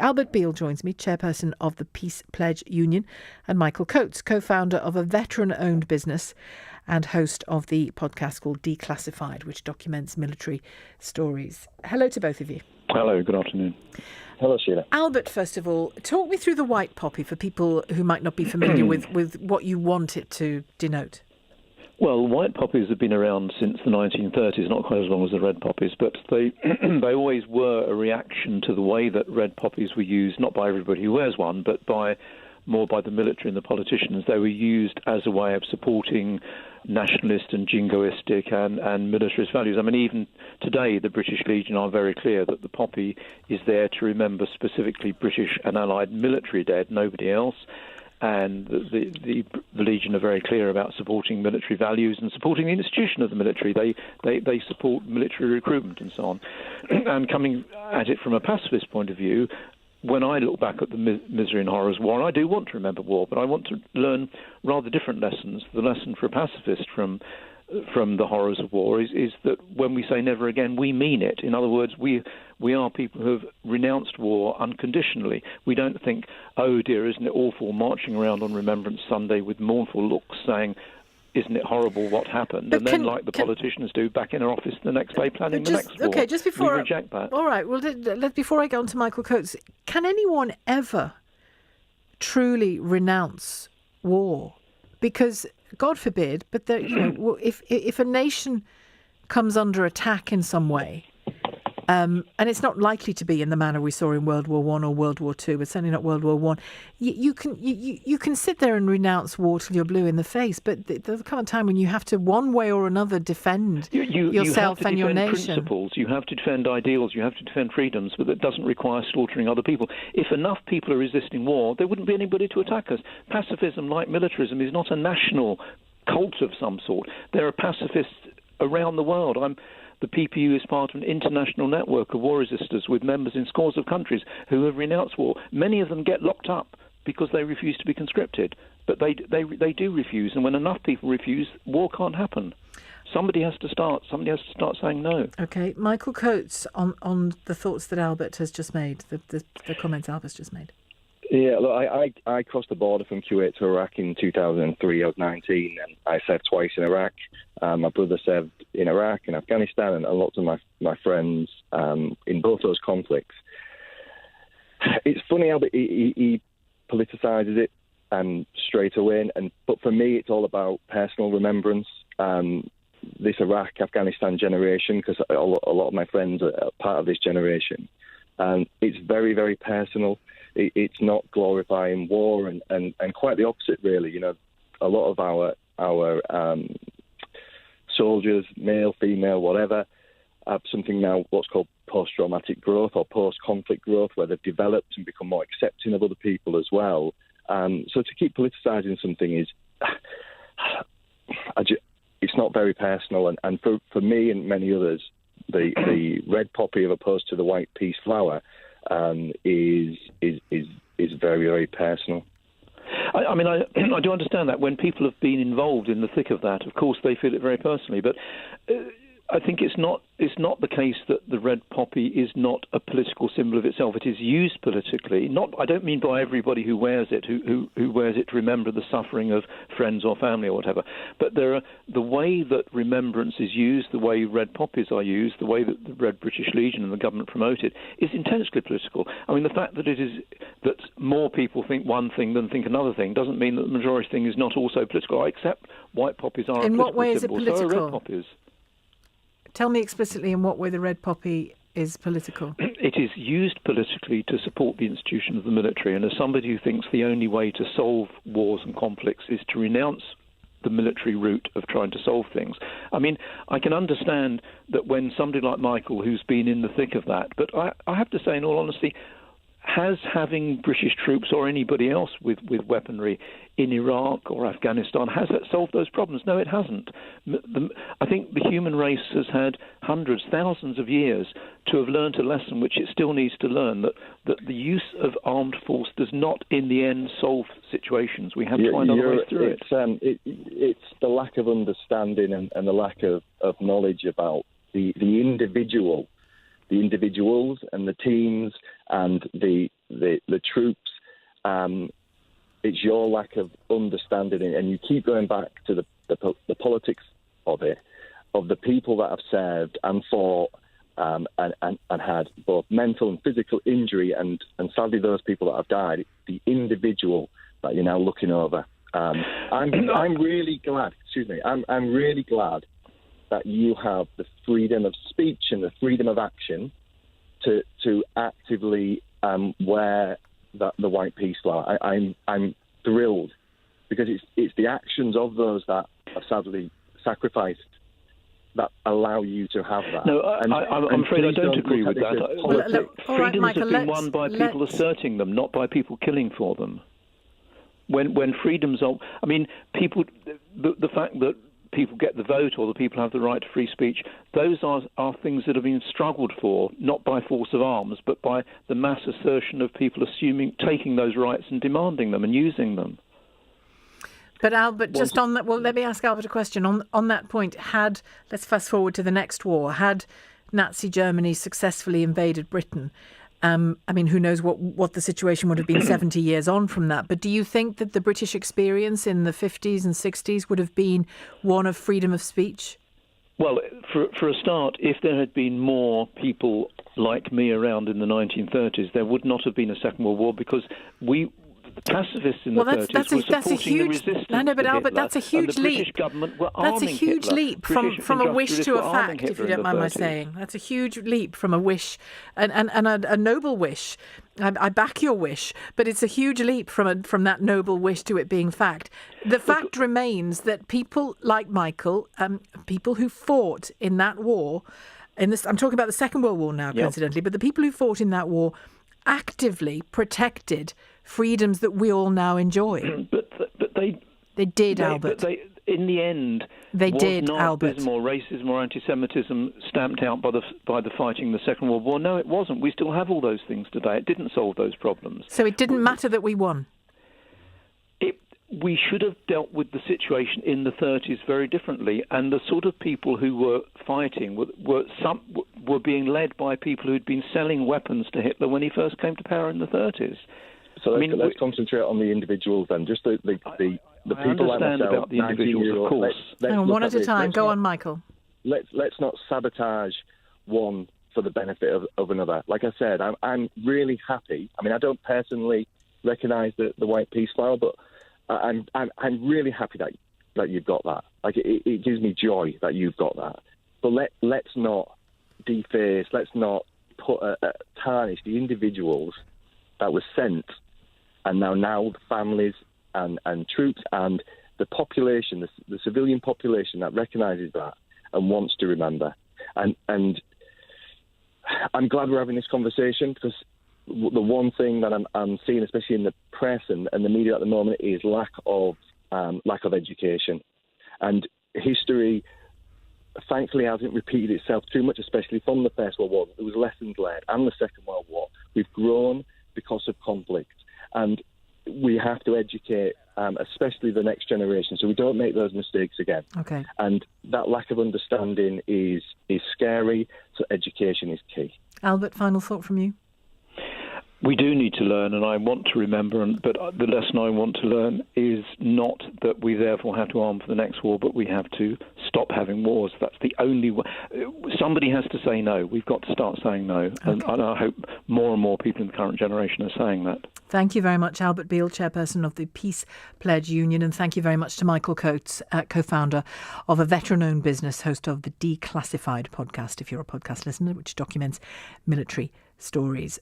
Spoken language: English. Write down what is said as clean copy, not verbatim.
Albert Beale joins me, chairperson of the Peace Pledge Union, and Michael Coates, co-founder of a veteran-owned business and host of the podcast called Declassified, which documents military stories. Hello to both of you. Hello, good afternoon. Hello, Sheila. Albert, first of all, talk me through the white poppy for people who might not be familiar with what you want it to denote. Well, white poppies have been around since the 1930s, not quite as long as the red poppies, but they they always were a reaction to the way that red poppies were used, not by everybody who wears one, but more by the military and the politicians. They were used as a way of supporting nationalist and jingoistic and militarist values. I mean, even today, the British Legion are very clear that the poppy is there to remember specifically British and Allied military dead, nobody else. And the Legion are very clear about supporting military values and supporting the institution of the military. They support military recruitment and so on. And coming at it from a pacifist point of view, when I look back at the misery and horrors of war, and I do want to remember war, but I want to learn rather different lessons. The lesson for a pacifist from the horrors of war is that when we say never again, we mean it. In other words, we are people who have renounced war unconditionally. We don't think, oh dear, isn't it awful, marching around on Remembrance Sunday with mournful looks saying, isn't it horrible what happened? And then, like the politicians do, back in our office the next day planning the next war. Okay, just before... We reject that. All right, well, before I go on to Michael Coates, can anyone ever truly renounce war? Because, God forbid, but if a nation comes under attack in some way, and it's not likely to be in the manner we saw in World War I or World War II, but certainly not World War I, you can sit there and renounce war till you're blue in the face, but there'll come a time when you have to, one way or another, defend yourself and your nation. Principles. You have to defend ideals, you have to defend freedoms, but that doesn't require slaughtering other people. If enough people are resisting war, there wouldn't be anybody to attack us. Pacifism, like militarism, is not a national cult of some sort. There are pacifists around the world. The PPU is part of an international network of war resistors with members in scores of countries who have renounced war. Many of them get locked up because they refuse to be conscripted. But they do refuse, and when enough people refuse, war can't happen. Somebody has to start saying no. Okay, Michael Coates, on the thoughts that Albert has just made, the comments Albert's just made. Yeah, look, I crossed the border from Kuwait to Iraq in 2003. I was 19, and I served twice in Iraq. My brother served in Iraq and Afghanistan, and lots of my friends in both those conflicts. It's funny how he politicises it straight away, but for me, it's all about personal remembrance. This Iraq-Afghanistan generation, because a lot of my friends are part of this generation, it's very, very personal. It's not glorifying war, and quite the opposite, really. You know, a lot of our soldiers, male, female, whatever, have something now what's called post-traumatic growth or post-conflict growth, where they've developed and become more accepting of other people as well. So to keep politicising something is, it's not very personal, and for me and many others, the red poppy as opposed to the white peace flower is very, very personal. I mean, I do understand that. When people have been involved in the thick of that, of course, they feel it very personally. But I think it's not the case that the red poppy is not a political symbol of itself. It is used politically. I don't mean by everybody who wears it, who wears it to remember the suffering of friends or family or whatever. But the way that remembrance is used, the way red poppies are used, the way that the Red British Legion and the government promote it, is intensely political. I mean, the fact that that more people think one thing than think another thing doesn't mean that the majority thing is not also political. I accept white poppies are a political symbol. In what way is it political? So are red poppies. Tell me explicitly in what way the red poppy is political. It is used politically to support the institution of the military, and as somebody who thinks the only way to solve wars and conflicts is to renounce the military route of trying to solve things. I mean, I can understand that when somebody like Michael, who's been in the thick of that, but I have to say, in all honesty, has having British troops or anybody else with weaponry in Iraq or Afghanistan, has that solved those problems? No, it hasn't. I think the human race has had hundreds, thousands of years to have learned a lesson which it still needs to learn, that the use of armed force does not, in the end, solve situations. We have to find other ways through it. It's the lack of understanding and the lack of knowledge about the individuals and the teams and the keep going back to the politics of it, of the people that have served and fought and had both mental and physical injury, and sadly those people that have died, the individual that you're now looking over. I'm really glad. Excuse me. I'm really glad that you have the freedom of speech and the freedom of action to actively wear the white peace flower. I'm thrilled, because it's the actions of those that are sadly sacrificed that allow you to have that. No, I'm afraid I don't agree with that. Freedoms have been won by people asserting them, not by people killing for them. When freedoms are, I mean, people, the fact that people get the vote or the people have the right to free speech, those are things that have been struggled for, not by force of arms, but by the mass assertion of people taking those rights and demanding them and using them. But Albert, just on that, well, let me ask Albert a question. On that point, let's fast forward to the next war, had Nazi Germany successfully invaded Britain, I mean, who knows what the situation would have been 70 years on from that. But do you think that the British experience in the 50s and 60s would have been one of freedom of speech? Well, for a start, if there had been more people like me around in the 1930s, there would not have been a Second World War, because the pacifists in the 30s were supporting the resistance. I know, but Albert, that's a huge leap. The British government were That's a huge leap from a wish to a fact, if you don't mind my saying. That's a huge leap from a wish, and a noble wish. I back your wish, but it's a huge leap from that noble wish to it being fact. The fact remains that people like Michael, people who fought in that war, I'm talking about the Second World War now, coincidentally, but the people who fought in that war actively protected freedoms that we all now enjoy. But they did, Albert. But in the end, they did, not Albert. More racism or anti-Semitism stamped out by the fighting in the Second World War. No, it wasn't. We still have all those things today. It didn't solve those problems. So it didn't matter that we won. We should have dealt with the situation in the 30s very differently, and the sort of people who were fighting were being led by people who'd been selling weapons to Hitler when he first came to power in the 30s. So let's concentrate on the individuals then. Just the people like myself, about the individuals, of course. One at a time. Go on, Michael. Let's not sabotage one for the benefit of another. Like I said, I'm really happy. I mean, I don't personally recognise the white peace flower, but I'm really happy that you've got that. Like it gives me joy that you've got that. But let's not deface. Let's not tarnish the individuals that were sent, and now the families and troops and the population, the civilian population that recognises that and wants to remember. And I'm glad we're having this conversation, because the one thing that I'm seeing, especially in the press and the media at the moment, is lack of education. And history, thankfully, hasn't repeated itself too much, especially from the First World War. There was lessons learned, and the Second World War. We've grown because of conflict, and we have to educate, especially the next generation, so we don't make those mistakes again. Okay. And that lack of understanding is scary, so education is key. Albert, final thought from you? We do need to learn, and I want to remember, but the lesson I want to learn is not that we therefore have to arm for the next war, but we have to stop having wars. That's the only way. Somebody has to say no. We've got to start saying no, and I hope more and more people in the current generation are saying that. Thank you very much, Albert Beale, chairperson of the Peace Pledge Union, and thank you very much to Michael Coates, co-founder of a veteran-owned business, host of the Declassified podcast, if you're a podcast listener, which documents military stories.